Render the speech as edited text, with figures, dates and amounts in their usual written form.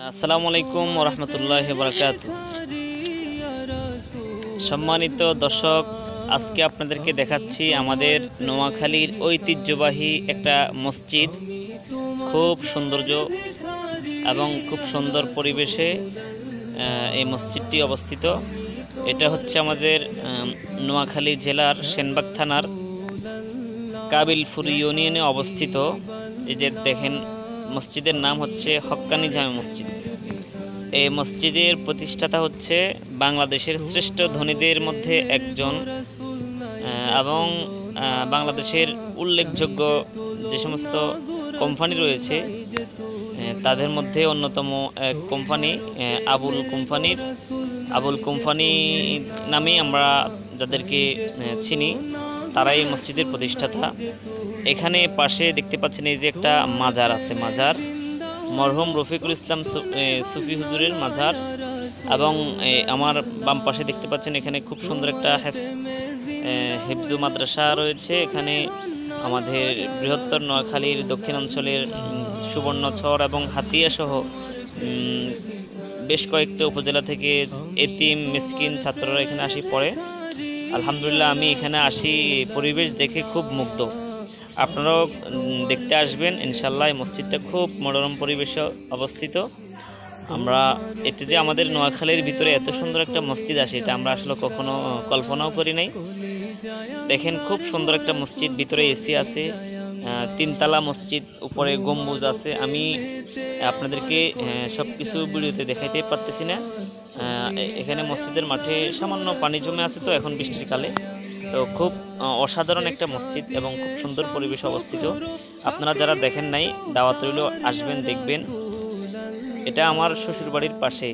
আসসালামু আলাইকুম ওয়া রাহমাতুল্লাহি ওয়া বারাকাতুহু। সম্মানিত দর্শক, আজকে আপনাদেরকে দেখাচ্ছি আমাদের নোয়াখালীর ঐতিহ্যবাহী একটা মসজিদ। খুব সৌন্দর্য এবং খুব সুন্দর পরিবেশে এই মসজিদটি অবস্থিত। এটা হচ্ছে আমাদের নোয়াখালী জেলার সেনবাগ থানার কাবিলপুর ইউনিয়নে অবস্থিত। এই যে দেখেন, মসজিদের নাম হচ্ছে হক্কানি জামে মসজিদ। এই মসজিদের প্রতিষ্ঠাতা হচ্ছে বাংলাদেশের শ্রেষ্ঠ ধনীদের মধ্যে একজন, এবং বাংলাদেশের উল্লেখযোগ্য যে সমস্ত কোম্পানি রয়েছে তাদের মধ্যে অন্যতম এক কোম্পানি আবুল কোম্পানি নামেই আমরা যাদেরকে চিনি, তারাই মসজিদের প্রতিষ্ঠাতা। এখানে পাশে দেখতে পাচ্ছেন এই যে একটা মাজার আছে, মাজার মরহুম রফিকুল ইসলাম সুফি হুজুরের মাজার। এবং আমার বাম পাশে দেখতে পাচ্ছেন এখানে খুব সুন্দর একটা হেফজু মাদ্রাসা রয়েছে। এখানে আমাদের বৃহত্তর নোয়াখালীর দক্ষিণাঞ্চলের সুবর্ণচর এবং হাতিয়া সহ বেশ কয়েকটা উপজেলা থেকে এতিম মিসকিন ছাত্ররা এখানে আসি পড়ে। আলহামদুলিল্লাহ, আমি এখানে আসি, পরিবেশ দেখে খুব মুগ্ধ। আপনারাও দেখতে আসবেন ইনশাল্লাহ। এই মসজিদটা খুব মনোরম পরিবেশে অবস্থিত। এটা যে আমাদের নোয়াখালীর ভিতরে এত সুন্দর একটা মসজিদ আসে, এটা আমরা আসলে কখনো কল্পনাও করি নাই। দেখেন, খুব সুন্দর একটা মসজিদ, ভিতরে এসি আছে, তিনতলা মসজিদ, উপরে গম্বুজ আছে। আমি আপনাদেরকে সব কিছু ভিডিওতে দেখাইতে পারতেছি না। এখানে মসজিদের মাঠে সামান্য পানি জমে আছে, তো এখন বৃষ্টির কালে। তো খুব অসাধারণ একটা মসজিদ এবং খুব সুন্দর পরিবেশ অবস্থিত। আপনারা যারা দেখেন নাই, দাওয়াত রইল, আসবেন, দেখবেন। এটা আমার শ্বশুর বাড়ির পাশে।